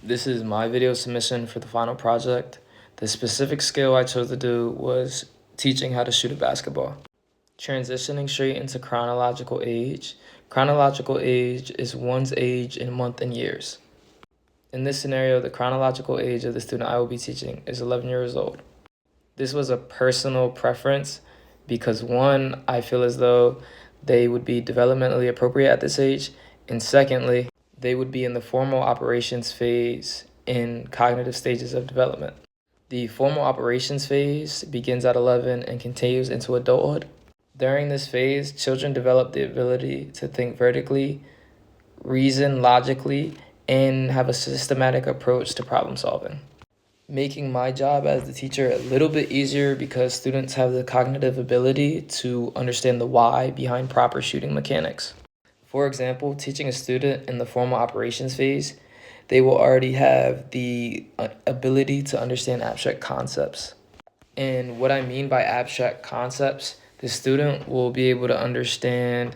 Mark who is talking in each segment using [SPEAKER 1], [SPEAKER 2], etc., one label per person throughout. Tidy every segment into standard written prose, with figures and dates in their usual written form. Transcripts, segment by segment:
[SPEAKER 1] This is my video submission for the final project. The specific skill I chose to do was teaching how to shoot a basketball. Transitioning straight into chronological age. Chronological age is one's age in month and years. In this scenario, the chronological age of the student I will be teaching is 11 years old. This was a personal preference because one, I feel as though they would be developmentally appropriate at this age, and secondly, they would be in the formal operations phase in cognitive stages of development. The formal operations phase begins at 11 and continues into adulthood. During this phase, children develop the ability to think vertically, reason logically, and have a systematic approach to problem solving, making my job as the teacher a little bit easier because students have the cognitive ability to understand the why behind proper shooting mechanics. For example, teaching a student in the formal operations phase, they will already have the ability to understand abstract concepts. And what I mean by abstract concepts, the student will be able to understand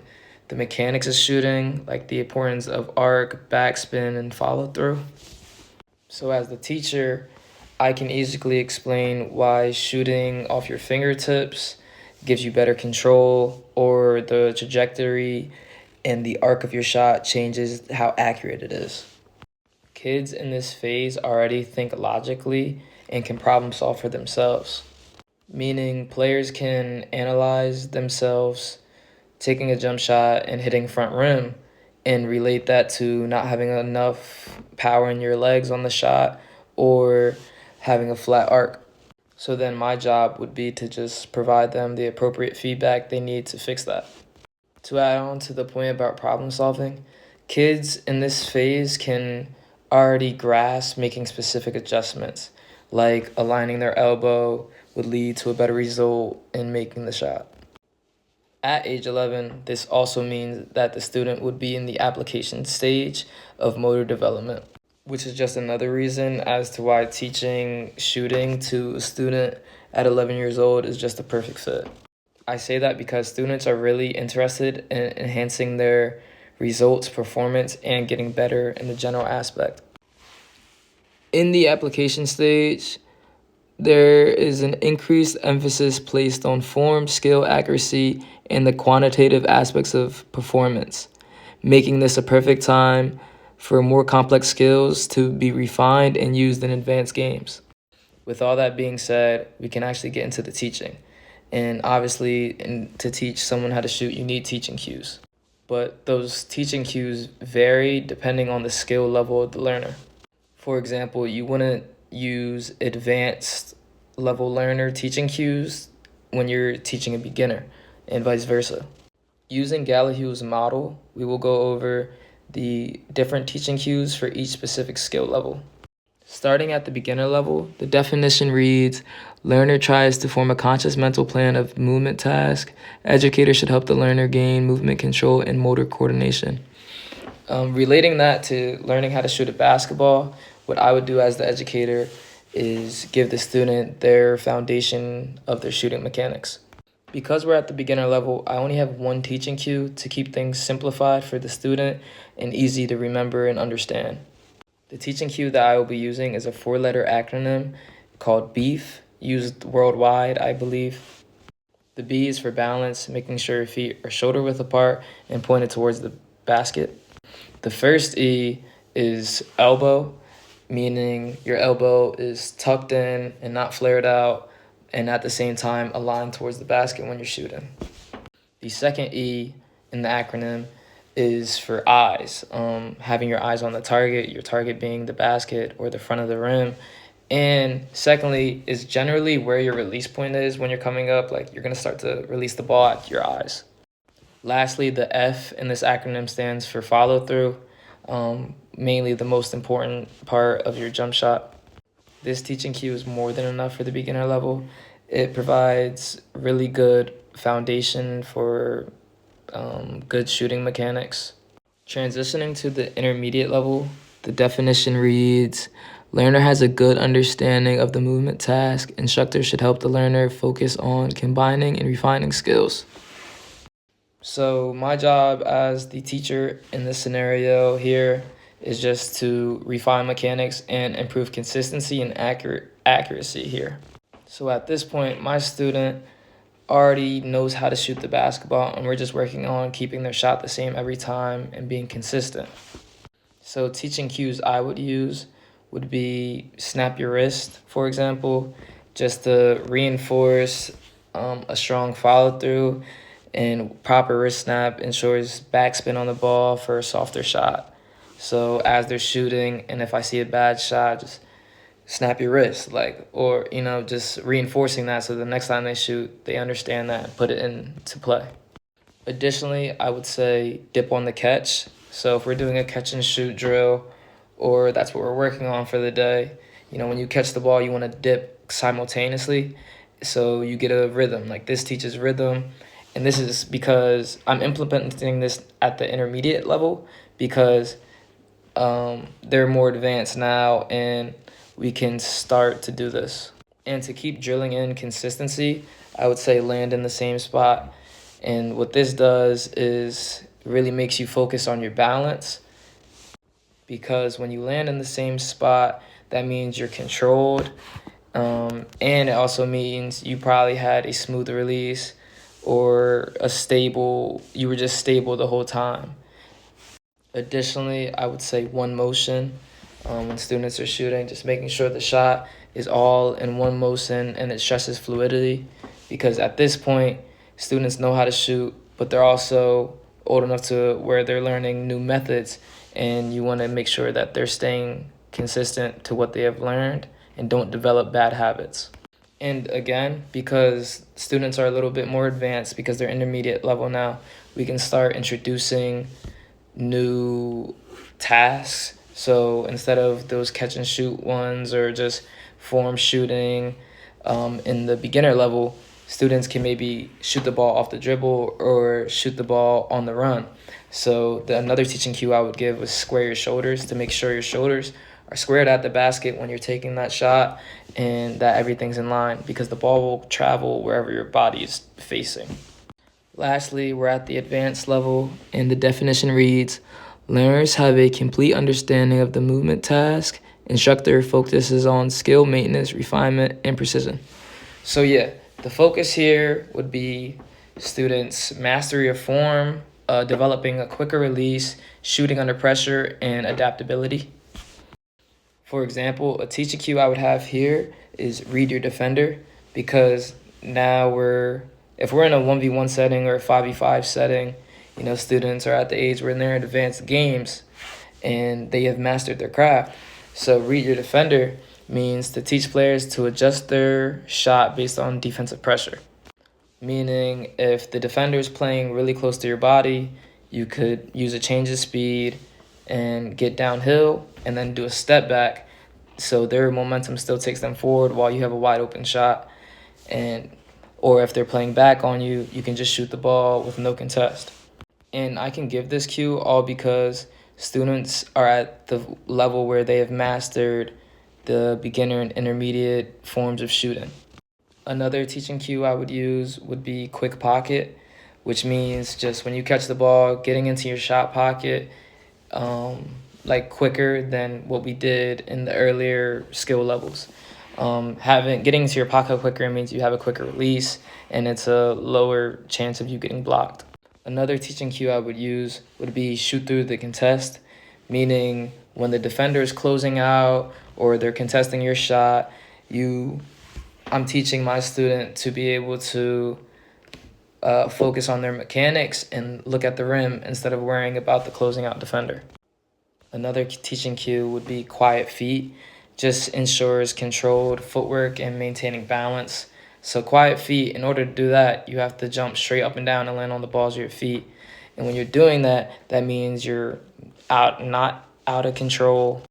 [SPEAKER 1] the mechanics of shooting, like the importance of arc, backspin, and follow through. So as the teacher, I can easily explain why shooting off your fingertips gives you better control, or the trajectory and the arc of your shot changes how accurate it is. Kids in this phase already think logically and can problem solve for themselves, meaning players can analyze themselves taking a jump shot and hitting front rim and relate that to not having enough power in your legs on the shot or having a flat arc. So then my job would be to just provide them the appropriate feedback they need to fix that. To add on to the point about problem solving, kids in this phase can already grasp making specific adjustments, like aligning their elbow would lead to a better result in making the shot. At age 11, this also means that the student would be in the application stage of motor development, which is just another reason as to why teaching shooting to a student at 11 years old is just a perfect fit. I say that because students are really interested in enhancing their results, performance, and getting better in the general aspect. In the application stage, there is an increased emphasis placed on form, skill, accuracy, and the quantitative aspects of performance, making this a perfect time for more complex skills to be refined and used in advanced games. With all that being said, we can actually get into the teaching. And obviously, to teach someone how to shoot, you need teaching cues. But those teaching cues vary depending on the skill level of the learner. For example, you wouldn't use advanced level learner teaching cues when you're teaching a beginner, and vice versa. Using Gallagher's model, we will go over the different teaching cues for each specific skill level. Starting at the beginner level, the definition reads, learner tries to form a conscious mental plan of movement task. Educator should help the learner gain movement control and motor coordination. Relating that to learning how to shoot a basketball, what I would do as the educator is give the student their foundation of their shooting mechanics. Because we're at the beginner level, I only have one teaching cue to keep things simplified for the student and easy to remember and understand. The teaching cue that I will be using is a 4-letter acronym called BEEF, used worldwide, I believe. The B is for balance, making sure your feet are shoulder width apart and pointed towards the basket. The first E is elbow, meaning your elbow is tucked in and not flared out, and at the same time aligned towards the basket when you're shooting. The second E in the acronym is for eyes, having your eyes on the target, your target being the basket or the front of the rim. And secondly is generally where your release point is when you're coming up, like you're gonna start to release the ball at your eyes. Lastly, the F in this acronym stands for follow through, mainly the most important part of your jump shot. This teaching cue is more than enough for the beginner level. It provides really good foundation for good shooting mechanics. Transitioning to the intermediate level, the definition reads, learner has a good understanding of the movement task. Instructor should help the learner focus on combining and refining skills. So my job as the teacher in this scenario here is just to refine mechanics and improve consistency and accuracy here. So at this point, my student already knows how to shoot the basketball, and we're just working on keeping their shot the same every time and being consistent. So teaching cues I would use would be snap your wrist, for example, just to reinforce a strong follow through, and proper wrist snap ensures backspin on the ball for a softer shot. So as they're shooting, and if I see a bad shot, just snap your wrist, like, or just reinforcing that so the next time they shoot, they understand that and put it into play. Additionally, I would say dip on the catch. So if we're doing a catch and shoot drill, or that's what we're working on for the day, when you catch the ball, you want to dip simultaneously, so you get a rhythm. Like, this teaches rhythm, and this is because I'm implementing this at the intermediate level, because they're more advanced now and we can start to do this. And to keep drilling in consistency, I would say land in the same spot. And what this does is really makes you focus on your balance, because when you land in the same spot, that means you're controlled. And it also means you probably had a smooth release, or you were just stable the whole time. Additionally, I would say one motion when students are shooting, just making sure the shot is all in one motion and it stresses fluidity, because at this point, students know how to shoot, but they're also old enough to where they're learning new methods, and you want to make sure that they're staying consistent to what they have learned and don't develop bad habits. And again, because students are a little bit more advanced, because they're intermediate level now, we can start introducing new tasks. So instead of those catch and shoot ones, or just form shooting in the beginner level, students can maybe shoot the ball off the dribble or shoot the ball on the run. So another teaching cue I would give was square your shoulders, to make sure your shoulders are squared at the basket when you're taking that shot, and that everything's in line, because the ball will travel wherever your body is facing. Lastly, we're at the advanced level, and the definition reads, learners have a complete understanding of the movement task. Instructor focuses on skill maintenance, refinement, and precision. So yeah, the focus here would be students' mastery of form, developing a quicker release, shooting under pressure, and adaptability. For example, a teaching cue I would have here is read your defender, because now if we're in a 1v1 setting or a 5v5 setting, students are at the age where they're in advanced games and they have mastered their craft. So read your defender means to teach players to adjust their shot based on defensive pressure. Meaning, if the defender is playing really close to your body, you could use a change of speed and get downhill and then do a step back, so their momentum still takes them forward while you have a wide open shot. Or if they're playing back on you, you can just shoot the ball with no contest. And I can give this cue all because students are at the level where they have mastered the beginner and intermediate forms of shooting. Another teaching cue I would use would be quick pocket, which means just when you catch the ball, getting into your shot pocket, like quicker than what we did in the earlier skill levels. Getting into your pocket quicker means you have a quicker release, and it's a lower chance of you getting blocked. Another teaching cue I would use would be shoot through the contest, meaning when the defender is closing out or they're contesting your shot, I'm teaching my student to be able to focus on their mechanics and look at the rim instead of worrying about the closing out defender. Another teaching cue would be quiet feet. Just ensures controlled footwork and maintaining balance. So quiet feet, in order to do that, you have to jump straight up and down and land on the balls of your feet. And when you're doing that, that means you're not out of control.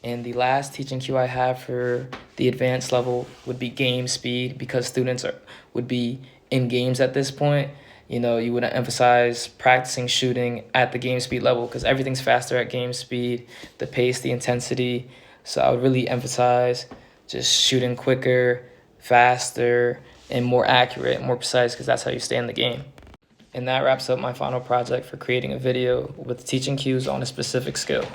[SPEAKER 1] And the last teaching cue I have for the advanced level would be game speed, because students would be in games at this point. You would emphasize practicing shooting at the game speed level, because everything's faster at game speed, the pace, the intensity. So I would really emphasize just shooting quicker, faster, and more accurate, more precise, because that's how you stay in the game. And that wraps up my final project for creating a video with teaching cues on a specific skill.